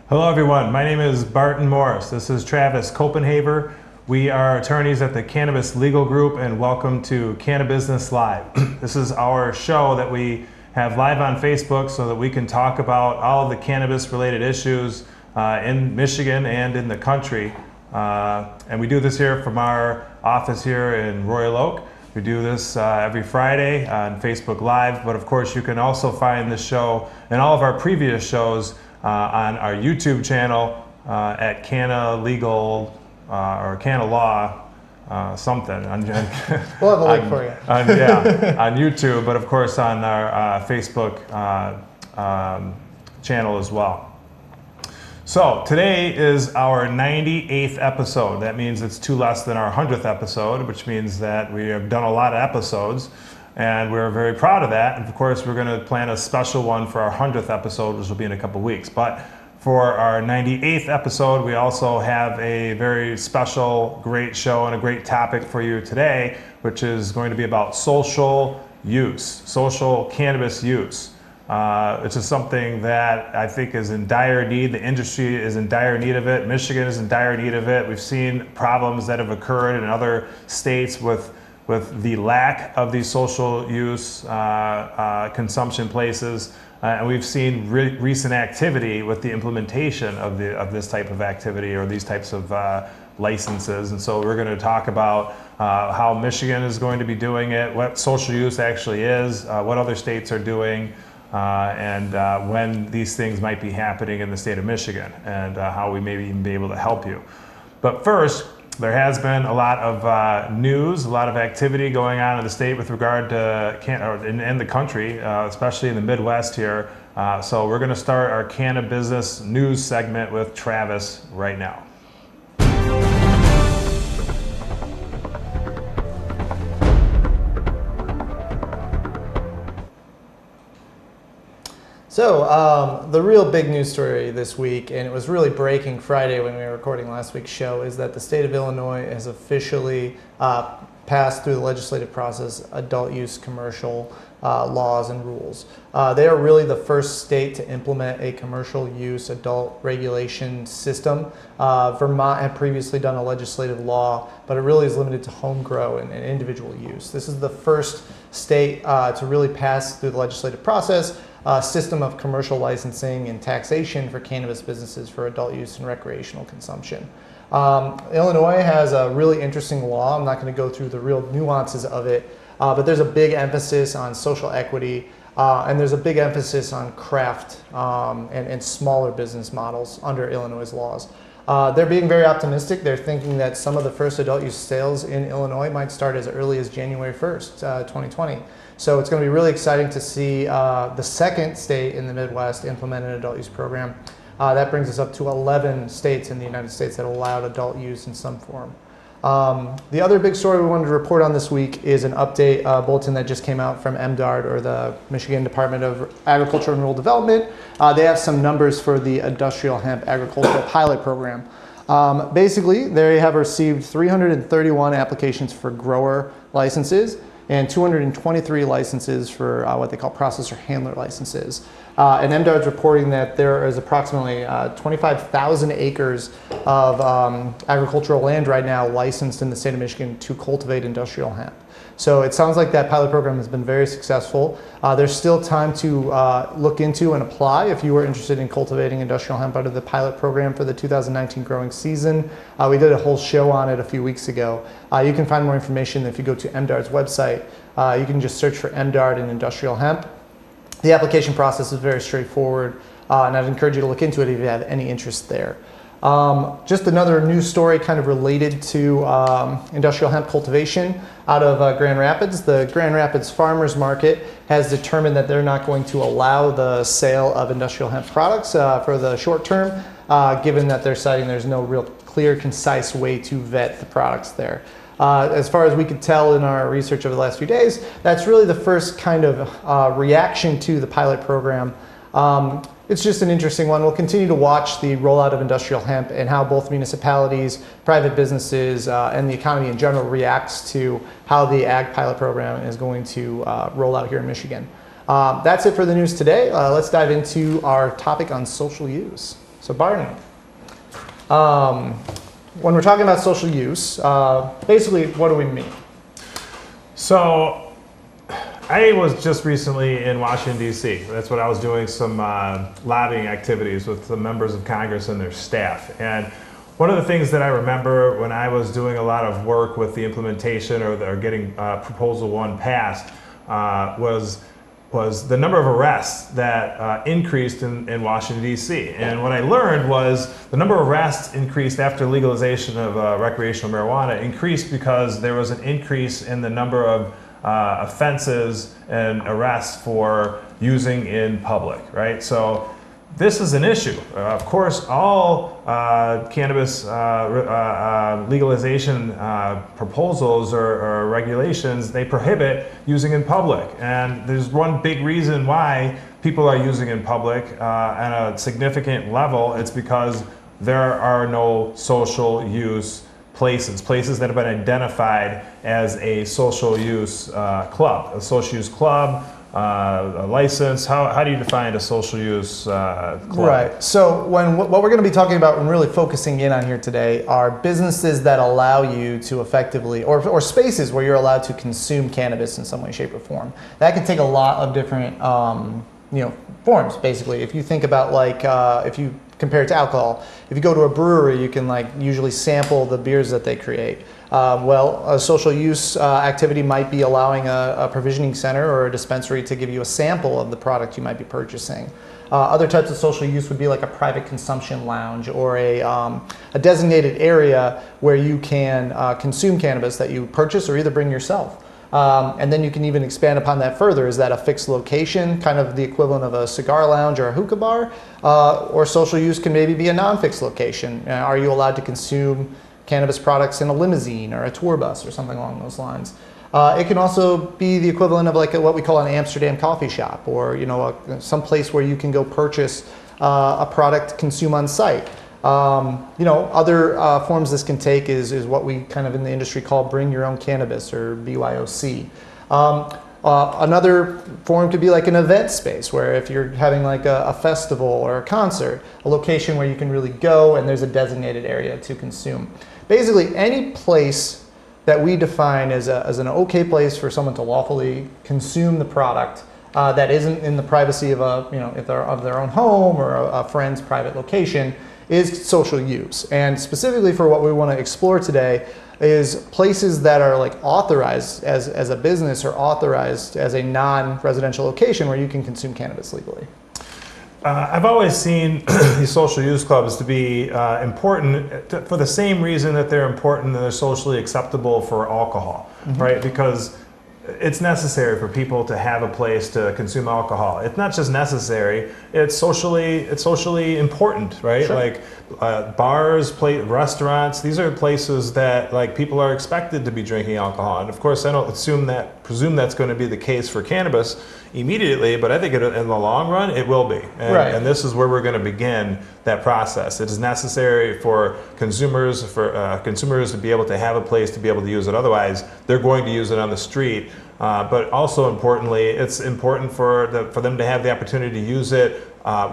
Hello everyone, my name is Barton Morris. This is Travis Copenhaver. We are attorneys at the Cannabis Legal Group and welcome to Cannabis Live. This is our show that we have live on Facebook so that we can talk about all of the cannabis related issues in Michigan and in the country. And we do this here from our office here in Royal Oak. We do this every Friday on Facebook Live, but of course you can also find this show and all of our previous shows on our YouTube channel at Canna Legal or Canna Law something. We'll have a link for you. On YouTube, but of course on our Facebook channel as well. So today is our 98th episode. That means it's two less than our 100th episode, which means that we have done a lot of episodes. And we're very proud of that. And of course, we're going to plan a special one for our 100th episode, which will be in a couple weeks. But for our 98th episode, we also have a very special, great show and a great topic for you today, which is going to be about social use, social cannabis use. Which is something that I think is in dire need. The industry is in dire need of it. Michigan is in dire need of it. We've seen problems that have occurred in other states with the lack of these social use consumption places, and we've seen recent activity with the implementation of this type of activity or these types of licenses. And so we're going to talk about how Michigan is going to be doing it, what social use actually is, what other states are doing, and when these things might be happening in the state of Michigan, and how we may even be able to help you. But first, there has been a lot of news, a lot of activity going on in the state with regard to in the country, especially in the Midwest here. So we're going to start our cannabis news segment with Travis right now. So the real big news story this week, and it was really breaking Friday when we were recording last week's show, is that the state of Illinois has officially passed through the legislative process adult use commercial laws and rules. They are really the first state to implement a commercial use adult regulation system. Vermont had previously done a legislative law, but it really is limited to home grow and individual use. This is the first state to really pass through the legislative process system of commercial licensing and taxation for cannabis businesses for adult use and recreational consumption. Illinois has a really interesting law. I'm not going to go through the real nuances of it, but there's a big emphasis on social equity, and there's a big emphasis on craft and smaller business models under Illinois' laws. They're being very optimistic. They're thinking that some of the first adult use sales in Illinois might start as early as January 1st, 2020. So it's going to be really exciting to see the second state in the Midwest implement an adult use program. That brings us up to 11 states in the United States that allowed adult use in some form. The other big story we wanted to report on this week is an update bulletin that just came out from MDARD, or the Michigan Department of Agriculture and Rural Development. They have some numbers for the industrial hemp agricultural pilot program. Basically, they have received 331 applications for grower licenses and 223 licenses for what they call processor handler licenses. And MDARD's reporting that there is approximately 25,000 acres of agricultural land right now licensed in the state of Michigan to cultivate industrial hemp. So it sounds like that pilot program has been very successful. There's still time to look into and apply if you were interested in cultivating industrial hemp under the pilot program for the 2019 growing season. We did a whole show on it a few weeks ago. You can find more information if you go to MDARD's website. You can just search for MDARD and industrial hemp. The application process is very straightforward, and I'd encourage you to look into it if you have any interest there. Just another news story kind of related to industrial hemp cultivation out of Grand Rapids. The Grand Rapids Farmers Market has determined that they're not going to allow the sale of industrial hemp products for the short term, given that they're citing there's no real clear, concise way to vet the products there. As far as we could tell in our research over the last few days, that's really the first kind of reaction to the pilot program. It's just an interesting one. We'll continue to watch the rollout of industrial hemp and how both municipalities, private businesses, and the economy in general reacts to how the ag pilot program is going to roll out here in Michigan. That's it for the news today. Let's dive into our topic on social use. So Barton, when we're talking about social use, basically what do we mean? So I was just recently in Washington, D.C. That's what I was doing, some lobbying activities with the members of Congress and their staff. And one of the things that I remember when I was doing a lot of work with the implementation or getting Proposal 1 passed was the number of arrests that increased in Washington, D.C. And what I learned was the number of arrests increased after legalization of recreational marijuana increased because there was an increase in the number of offenses and arrests for using in public, right? So this is an issue. Of course, all cannabis legalization proposals or regulations, they prohibit using in public. And there's one big reason why people are using in public at a significant level. It's because there are no social use places that have been identified as a social use club, a social use club, a license. How do you define a social use club? Right. So what we're going to be talking about and really focusing in on here today are businesses that allow you to effectively, or spaces where you're allowed to consume cannabis in some way, shape, or form. That can take a lot of different forms. Basically, if you think about if you compare it to alcohol, if you go to a brewery, you can usually sample the beers that they create. A social use activity might be allowing a provisioning center or a dispensary to give you a sample of the product you might be purchasing. Other types of social use would be like a private consumption lounge or a designated area where you can consume cannabis that you purchase or either bring yourself. And then you can even expand upon that further. Is that a fixed location, kind of the equivalent of a cigar lounge or a hookah bar? Or social use can maybe be a non-fixed location. Are you allowed to consume cannabis products in a limousine or a tour bus or something along those lines? It can also be the equivalent of what we call an Amsterdam coffee shop, or some place where you can go purchase a product to consume on site. Other forms this can take is what we kind of in the industry call bring your own cannabis, or BYOC. Another form could be like an event space, where if you're having a festival or a concert, a location where you can really go and there's a designated area to consume. Basically, any place that we define as an okay place for someone to lawfully consume the product that isn't in the privacy of of their own home or a friend's private location is social use. And specifically for what we want to explore today is places that are authorized as a business or authorized as a non-residential location where you can consume cannabis legally. I've always seen these social use clubs to be important for the same reason that they're important and they're socially acceptable for alcohol, right? Because it's necessary for people to have a place to consume alcohol. It's not just necessary; it's socially important, right? Sure. Bars, restaurants. These are places that people are expected to be drinking alcohol. And of course, I don't presume that's going to be the case for cannabis immediately, but I think in the long run it will be. And this is where we're going to begin that process. It is necessary for consumers to be able to have a place to be able to use it. Otherwise, they're going to use it on the street. But also importantly, it's important for them to have the opportunity to use it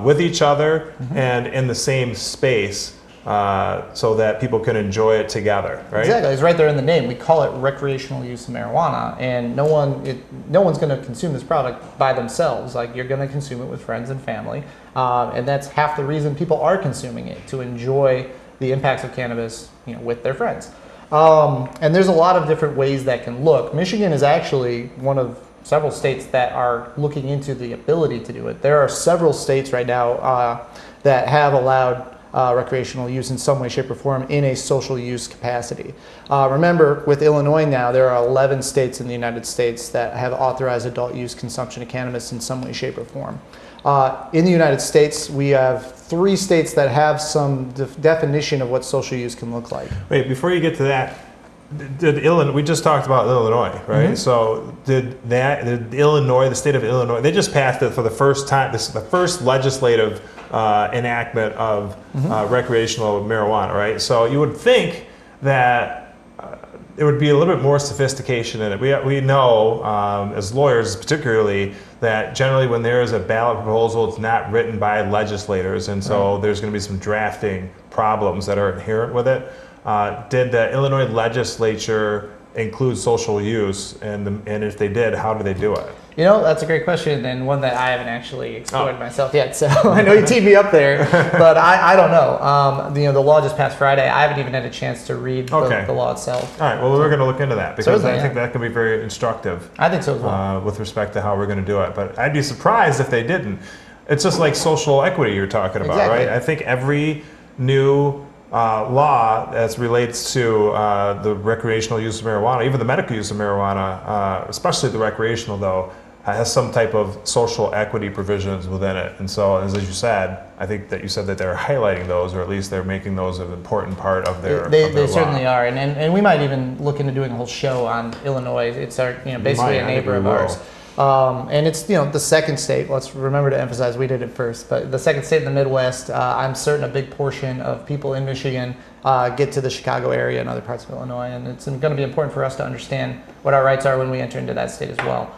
with each other and in the same space so that people can enjoy it together, right? Exactly, it's right there in the name. We call it recreational use of marijuana, and no one's going to consume this product by themselves. You're going to consume it with friends and family, and that's half the reason people are consuming it, to enjoy the impacts of cannabis, with their friends. And there's a lot of different ways that can look. Michigan is actually one of several states that are looking into the ability to do it. There are several states right now that have allowed recreational use in some way, shape, or form in a social use capacity. Remember, with Illinois now, there are 11 states in the United States that have authorized adult use consumption of cannabis in some way, shape, or form. In the United States, we have 3 states that have some definition of what social use can look like. Wait, before you get to that, we just talked about Illinois, right? So did Illinois, the state of Illinois, they just passed it for the first time. This is the first legislative enactment of recreational marijuana, right? So you would think that it would be a little bit more sophistication in it. We know, as lawyers particularly, that generally when there is a ballot proposal, it's not written by legislators, and so there's going to be some drafting problems that are inherent with it. Did the Illinois legislature include social use, and if they did, how do they do it? You know, that's a great question, and one that I haven't actually explored myself yet. So I know you teed me up there, but I don't know. The law just passed Friday. I haven't even had a chance to read the law itself. All right. Well, we're going to look into that because Certainly, I think that can be very instructive. I think so as well. With respect to how we're going to do it, but I'd be surprised if they didn't. It's just like social equity you're talking about, Exactly. right? I think every new law as relates to the recreational use of marijuana, even the medical use of marijuana, especially the recreational though, has some type of social equity provisions within it. And so, as you said, I think that you said that they're highlighting those, or at least they're making those an important part of their They law. certainly are. And we might even look into doing a whole show on Illinois. It's our, basically a neighbor of ours. And it's, the second state. Let's remember to emphasize we did it first. But the second state in the Midwest, I'm certain a big portion of people in Michigan get to the Chicago area and other parts of Illinois. And it's going to be important for us to understand what our rights are when we enter into that state as well.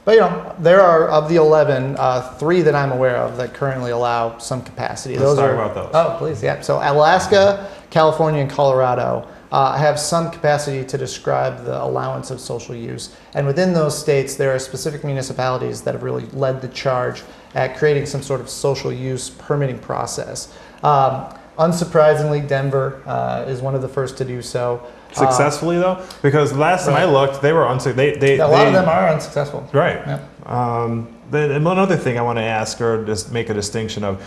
But there are, of the 11, 3 that I'm aware of that currently allow some capacity. Let's talk about those. Oh, please, yeah. So Alaska, California, and Colorado have some capacity to describe the allowance of social use. And within those states, there are specific municipalities that have really led the charge at creating some sort of social use permitting process. Unsurprisingly, Denver is one of the first to do so. Successfully though, because last time I looked, they were unsuccessful. A lot of them are unsuccessful. Right. Yep. Another thing I want to ask, or just make a distinction of,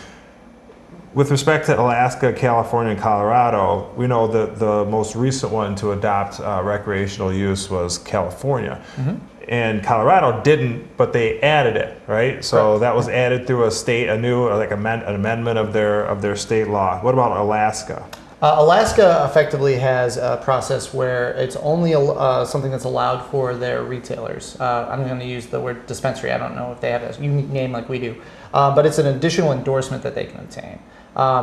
with respect to Alaska, California, and Colorado, we know that the most recent one to adopt recreational use was California. Mm-hmm. And Colorado didn't, but they added it, right? So Correct. that was added through an amendment of their state law. What about Alaska? Alaska effectively has a process where it's only something that's allowed for their retailers. I'm going to use the word dispensary. I don't know if they have a unique name like we do, but it's an additional endorsement that they can obtain.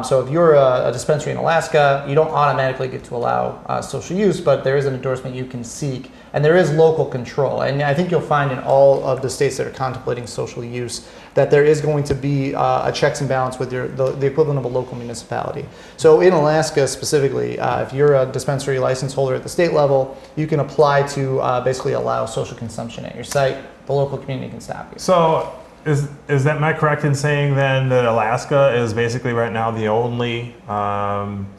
So if you're a dispensary in Alaska, you don't automatically get to allow social use, but there is an endorsement you can seek, and there is local control. And I think you'll find in all of the states that are contemplating social use that there is going to be a checks and balance with the equivalent of a local municipality. So in Alaska specifically, if you're a dispensary license holder at the state level, you can apply to basically allow social consumption at your site. The local community can stop you. So is that, am I correct in saying then that Alaska is basically right now the only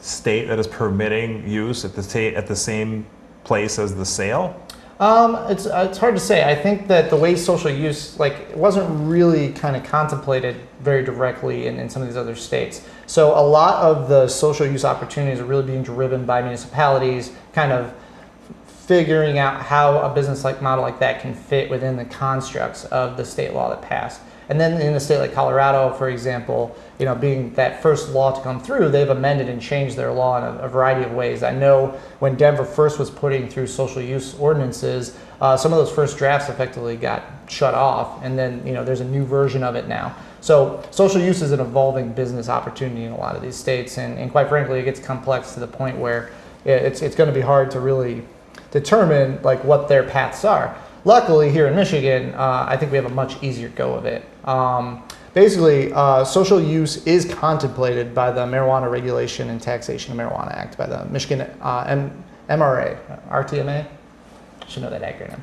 state that is permitting use at the same place as the sale? It's hard to say. I think that the way social use, it wasn't really kind of contemplated very directly in some of these other states. So a lot of the social use opportunities are really being driven by municipalities kind of figuring out how a business model like that can fit within the constructs of the state law that passed. And then in a state like Colorado, for example, being that first law to come through, they've amended and changed their law in a variety of ways. I know when Denver first was putting through social use ordinances, some of those first drafts effectively got shut off, and then there's a new version of it now. So social use is an evolving business opportunity in a lot of these states, and quite frankly, it gets complex to the point where it's going to be hard to really determine what their paths are. Luckily, here in Michigan, I think we have a much easier go of it. Basically, social use is contemplated by the Marijuana Regulation and Taxation of Marijuana Act, by the Michigan MRA, RTMA? I should know that acronym.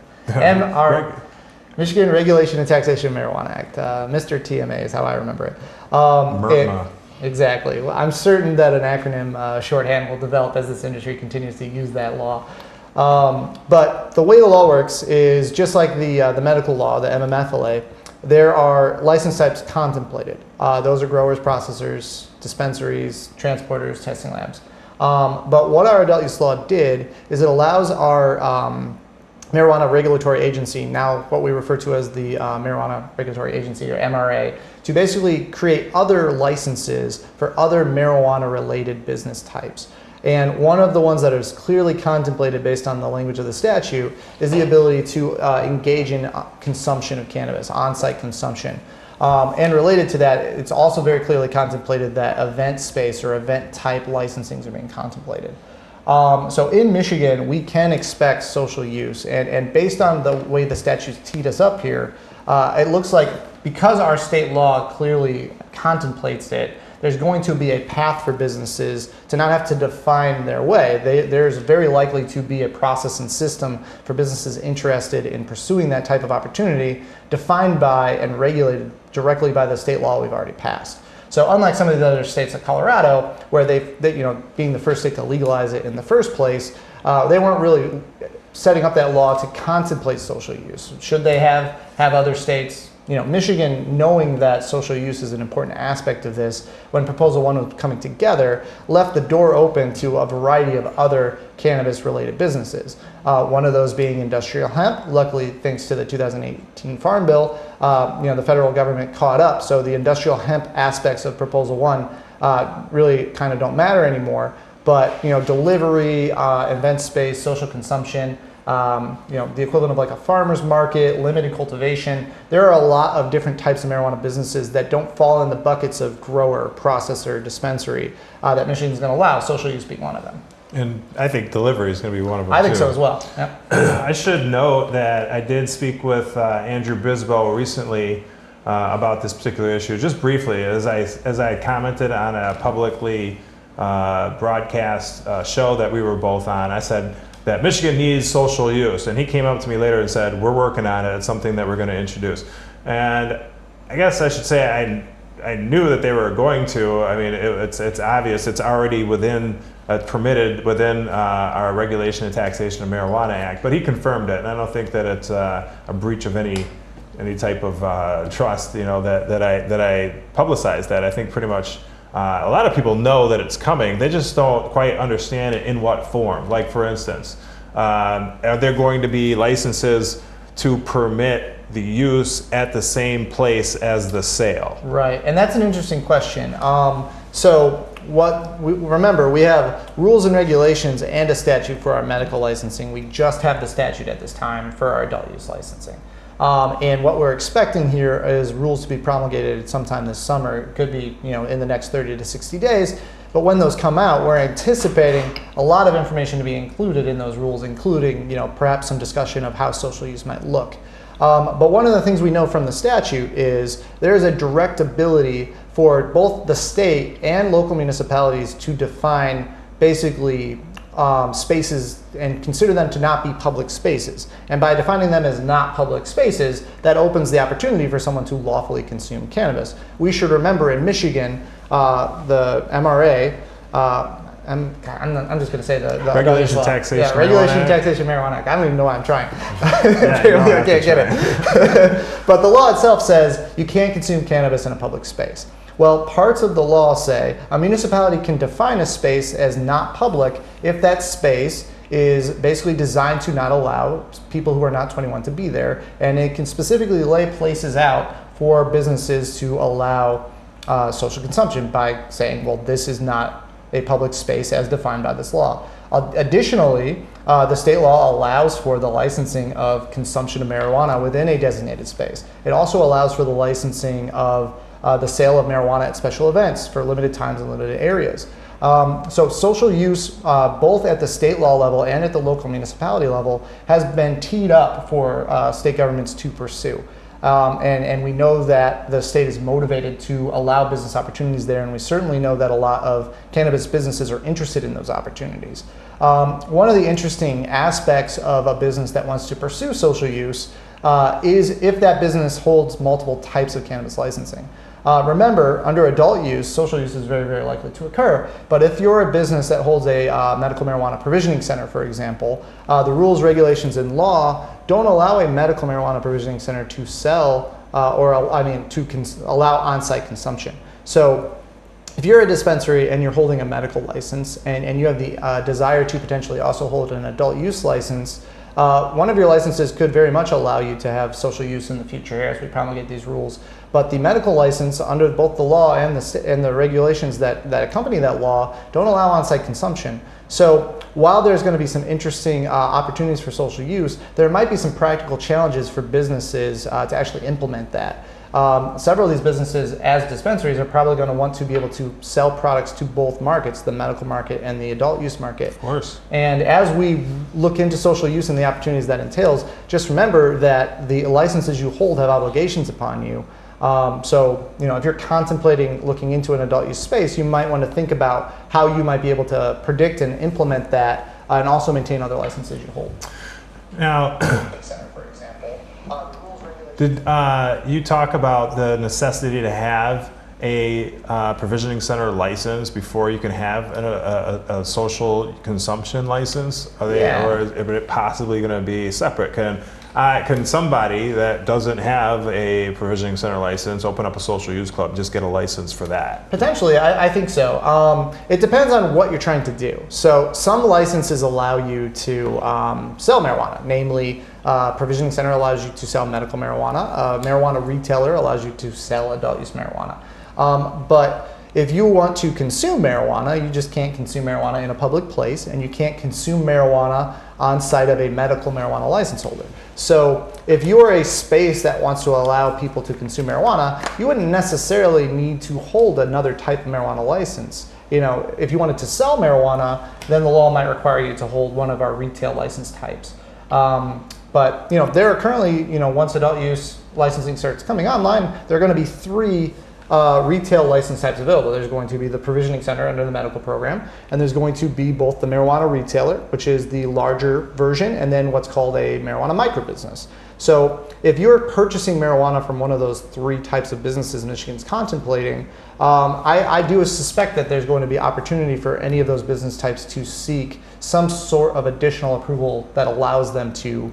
Michigan Regulation and Taxation of Marijuana Act. Mr. TMA is how I remember it. Exactly. Well, I'm certain that an acronym shorthand will develop as this industry continues to use that law. But the way the law works is just like the medical law, the MMFLA, there are license types contemplated. Those are growers, processors, dispensaries, transporters, testing labs. But what our adult use law did is it allows our marijuana regulatory agency, now what we refer to as the Marijuana Regulatory Agency, or MRA, to basically create other licenses for other marijuana-related business types. And one of the ones that is clearly contemplated based on the language of the statute is the ability to engage in consumption of cannabis, on-site consumption. And related to that, it's also very clearly contemplated that event space or event type licensings are being contemplated. So in Michigan, we can expect social use. And based on the way the statutes teed us up here, it looks like because our state law clearly contemplates it, there's going to be a path for businesses to not have to define their way. There's very likely to be a process and system for businesses interested in pursuing that type of opportunity defined by and regulated directly by the state law we've already passed. So unlike some of the other states like Colorado, where they being the first state to legalize it in the first place, they weren't really setting up that law to contemplate social use. Should they have other states? Michigan, knowing that social use is an important aspect of this, when Proposal 1 was coming together, left the door open to a variety of other cannabis-related businesses. One of those being industrial hemp. Luckily, thanks to the 2018 Farm Bill, the federal government caught up. So the industrial hemp aspects of Proposal 1 really kind of don't matter anymore. But delivery, event space, social consumption, the equivalent of like a farmer's market, limited cultivation. There are a lot of different types of marijuana businesses that don't fall in the buckets of grower, processor, dispensary that Michigan's going to allow, social use being one of them. And I think delivery is going to be one of them, I think too. so as well. Yep. I should note that I did speak with Andrew Bisbo recently about this particular issue, just briefly, as I commented on a publicly broadcast show that we were both on. I said that Michigan needs social use, and he came up to me later and said, we're working on it, it's something that we're going to introduce. And I guess I should say I knew that they were going to. I mean, it's obvious, it's already permitted within our Regulation and Taxation of Marijuana Act, but he confirmed it, and I don't think that it's a breach of any type of trust, that I publicized that. I think pretty much a lot of people know that it's coming. They just don't quite understand it in what form. Like, for instance, are there going to be licenses to permit the use at the same place as the sale? Right, and that's an interesting question. Remember, we have rules and regulations and a statute for our medical licensing. We just have the statute at this time for our adult use licensing. And what we're expecting here is rules to be promulgated sometime this summer. It could be, in the next 30 to 60 days. But when those come out, we're anticipating a lot of information to be included in those rules, including, perhaps some discussion of how social use might look. But one of the things we know from the statute is there is a direct ability for both the state and local municipalities to define basically spaces and consider them to not be public spaces. And by defining them as not public spaces, that opens the opportunity for someone to lawfully consume cannabis. We should remember in Michigan, the MRA, I'm just going to say the Regulation, Taxation, Regulation, Taxation, Marijuana Act. I don't even know why I'm trying. Yeah, Apparently I can't get it. But the law itself says you can't consume cannabis in a public space. Well, parts of the law say a municipality can define a space as not public if that space is basically designed to not allow people who are not 21 to be there, and it can specifically lay places out for businesses to allow social consumption by saying, well, this is not a public space as defined by this law. Additionally, the state law allows for the licensing of consumption of marijuana within a designated space. It also allows for the licensing of the sale of marijuana at special events for limited times and limited areas. So social use, both at the state law level and at the local municipality level, has been teed up for state governments to pursue. And we know that the state is motivated to allow business opportunities there, and we certainly know that a lot of cannabis businesses are interested in those opportunities. One of the interesting aspects of a business that wants to pursue social use is if that business holds multiple types of cannabis licensing. Remember, under adult use, social use is very, very likely to occur. But if you're a business that holds a medical marijuana provisioning center, for example, the rules, regulations, and law don't allow a medical marijuana provisioning center to sell allow on-site consumption. So if you're a dispensary and you're holding a medical license and you have the desire to potentially also hold an adult use license, one of your licenses could very much allow you to have social use in the future as we promulgate these rules. But the medical license, under both the law and the regulations that accompany that law, don't allow on-site consumption. So while there's going to be some interesting opportunities for social use, there might be some practical challenges for businesses to actually implement that. several of these businesses as dispensaries are probably going to want to be able to sell products to both markets, the medical market and the adult use market. Of course. And as we look into social use and the opportunities that entails, just remember that the licenses you hold have obligations upon you. So, if you're contemplating looking into an adult use space, you might want to think about how you might be able to predict and implement that and also maintain other licenses you hold. Now, did you talk about the necessity to have a provisioning center license before you can have a social consumption license? Or is it possibly going to be separate? Can somebody that doesn't have a provisioning center license open up a social use club, just get a license for that? Potentially, I think so. It depends on what you're trying to do. So some licenses allow you to sell marijuana, namely provisioning center allows you to sell medical marijuana. A marijuana retailer allows you to sell adult use marijuana. But if you want to consume marijuana, you just can't consume marijuana in a public place, and you can't consume marijuana on site of a medical marijuana license holder. So if you are a space that wants to allow people to consume marijuana, you wouldn't necessarily need to hold another type of marijuana license. If you wanted to sell marijuana, then the law might require you to hold one of our retail license types. But there are currently, once adult use licensing starts coming online, there are going to be 3 retail license types available. There's going to be the provisioning center under the medical program, and there's going to be both the marijuana retailer, which is the larger version, and then what's called a marijuana micro business. So if you're purchasing marijuana from one of those 3 types of businesses Michigan's contemplating, I do suspect that there's going to be opportunity for any of those business types to seek some sort of additional approval that allows them to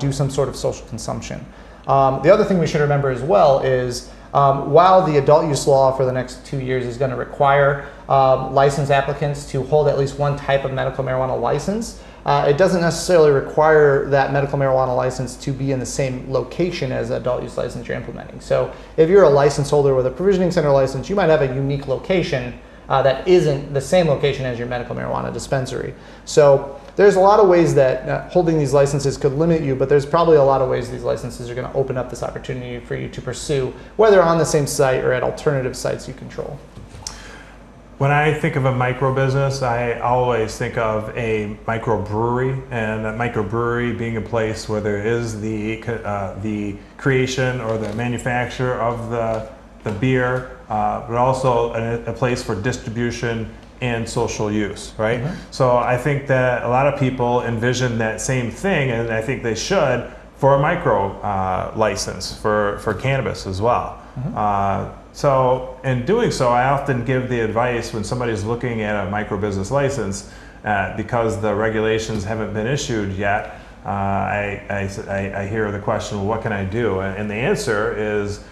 do some sort of social consumption. The other thing we should remember as well is while the adult use law for the next 2 years is going to require license applicants to hold at least one type of medical marijuana license, it doesn't necessarily require that medical marijuana license to be in the same location as the adult use license you're implementing. So if you're a license holder with a provisioning center license, you might have a unique location that isn't the same location as your medical marijuana dispensary. So there's a lot of ways that holding these licenses could limit you, but there's probably a lot of ways these licenses are going to open up this opportunity for you to pursue, whether on the same site or at alternative sites you control. When I think of a micro business, I always think of a microbrewery, and that microbrewery being a place where there is the creation or the manufacture of the beer, but also a place for distribution and social use, right? Mm-hmm. So I think that a lot of people envision that same thing, and I think they should, for a micro license for cannabis as well. Mm-hmm. So in doing so, I often give the advice when somebody's looking at a micro business license, because the regulations haven't been issued yet, I hear the question, well, what can I do? And the answer is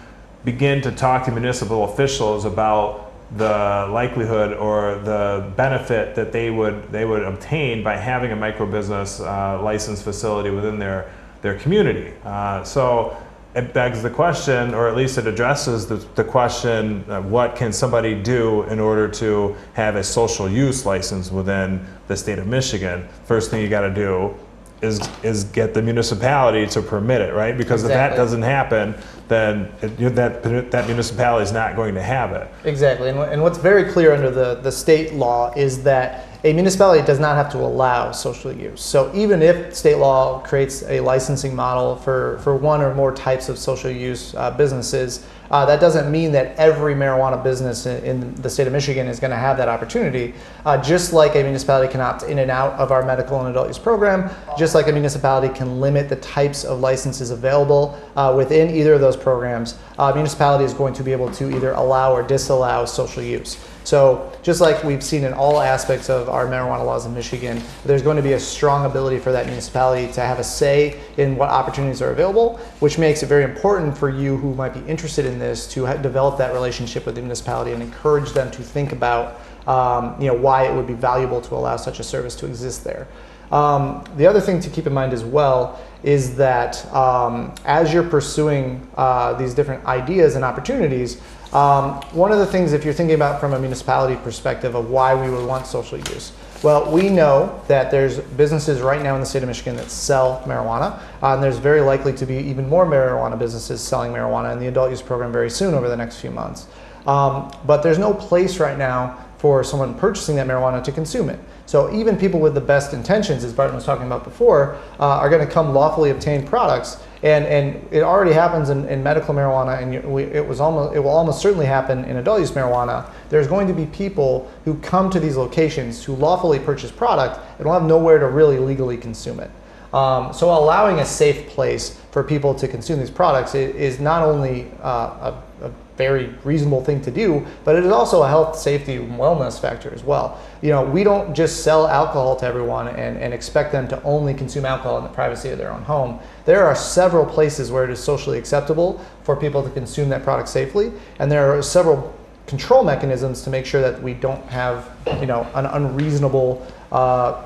begin to talk to municipal officials about the likelihood or the benefit that they would obtain by having a micro business license facility within their community. So it begs the question, or at least it addresses the question, what can somebody do in order to have a social use license within the state of Michigan? First thing you got to do is get the municipality to permit it, right? Because If that doesn't happen, then that municipality is not going to have it. Exactly, and what's very clear under the state law is that a municipality does not have to allow social use. So even if state law creates a licensing model for one or more types of social use businesses, that doesn't mean that every marijuana business in the state of Michigan is going to have that opportunity. Just like a municipality can opt in and out of our medical and adult use program, just like a municipality can limit the types of licenses available within either of those programs, a municipality is going to be able to either allow or disallow social use. So just like we've seen in all aspects of our marijuana laws in Michigan, there's going to be a strong ability for that municipality to have a say in what opportunities are available, which makes it very important for you who might be interested in this to develop that relationship with the municipality and encourage them to think about why it would be valuable to allow such a service to exist there. The other thing to keep in mind as well is that as you're pursuing these different ideas and opportunities, one of the things, if you're thinking about from a municipality perspective of why we would want social use, well, we know that there's businesses right now in the state of Michigan that sell marijuana, and there's very likely to be even more marijuana businesses selling marijuana in the adult use program very soon over the next few months. But there's no place right now for someone purchasing that marijuana to consume it. So even people with the best intentions, as Barton was talking about before, are going to come lawfully obtain products, and it already happens in medical marijuana, and it will almost certainly happen in adult use marijuana. There's going to be people who come to these locations to lawfully purchase product and will have nowhere to really legally consume it. So allowing a safe place for people to consume these products is not only a very reasonable thing to do, but it is also a health, safety, and wellness factor as well. You know, we don't just sell alcohol to everyone and expect them to only consume alcohol in the privacy of their own home. There are several places where it is socially acceptable for people to consume that product safely, and there are several control mechanisms to make sure that we don't have, you know, an unreasonable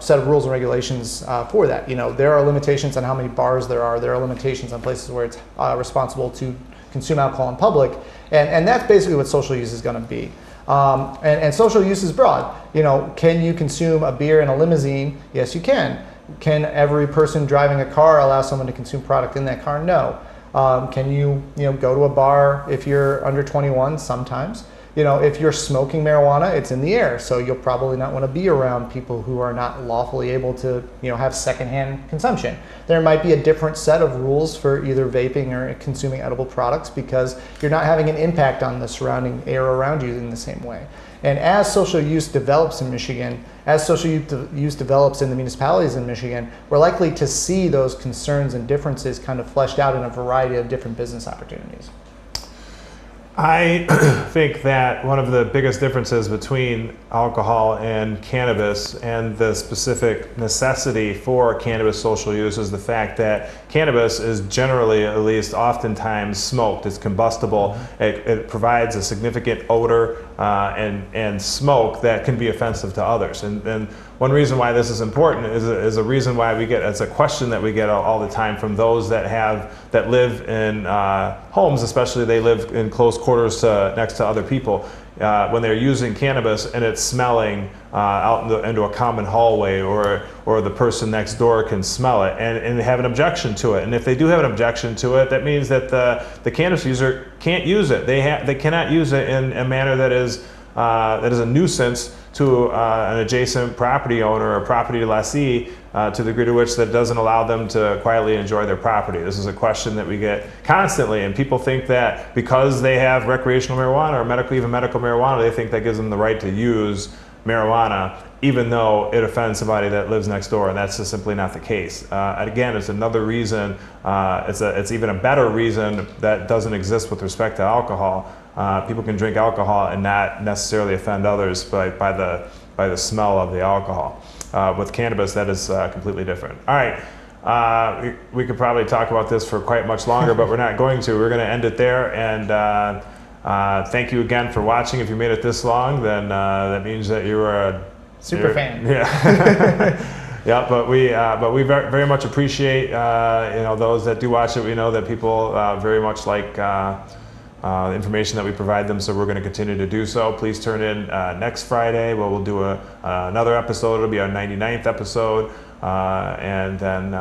set of rules and regulations for that. You know, there are limitations on how many bars there are. There are limitations on places where it's responsible to consume alcohol in public, and that's basically what social use is going to be. And social use is broad. You know, can you consume a beer in a limousine? Yes, you can. Can every person driving a car allow someone to consume product in that car? No. Can you go to a bar if you're under 21? Sometimes. You know, if you're smoking marijuana, it's in the air, so you'll probably not want to be around people who are not lawfully able to, have secondhand consumption. There might be a different set of rules for either vaping or consuming edible products because you're not having an impact on the surrounding air around you in the same way. And as social use develops in Michigan, as social use develops in the municipalities in Michigan, we're likely to see those concerns and differences kind of fleshed out in a variety of different business opportunities. I think that one of the biggest differences between alcohol and cannabis and the specific necessity for cannabis social use is the fact that cannabis is generally, at least oftentimes, smoked. It's combustible. It provides a significant odor and smoke that can be offensive to others. And one reason why this is important is a reason why it's a question that we get all the time from those that live in homes, especially they live in close quarters next to other people. When they're using cannabis and it's smelling out into a common hallway, or the person next door can smell it and they have an objection to it. And if they do have an objection to it, that means that the cannabis user can't use it. They cannot use it in a manner that is a nuisance to an adjacent property owner or property lessee to the degree to which that doesn't allow them to quietly enjoy their property. This is a question that we get constantly, and people think that because they have recreational marijuana or even medical marijuana, they think that gives them the right to use marijuana, even though it offends somebody that lives next door, and that's just simply not the case. And again, it's another reason, it's even a better reason that doesn't exist with respect to alcohol. People can drink alcohol and not necessarily offend others by the smell of the alcohol. With cannabis, that is completely different. All right, we could probably talk about this for quite much longer, but we're not going to. We're going to end it there, and thank you again for watching. If you made it this long, then that means that you were a super fan. Yeah. Yeah, but we very much appreciate those that do watch it. We know that people very much like the information that we provide them, so we're going to continue to do so. Please turn in next Friday where we'll do another episode. It'll be our 99th episode, and then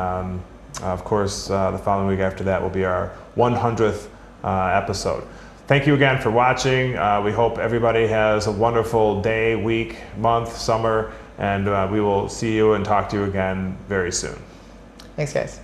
of course the following week after that will be our 100th episode. Thank you again for watching. We hope everybody has a wonderful day, week, month, summer, and we will see you and talk to you again very soon. Thanks, guys.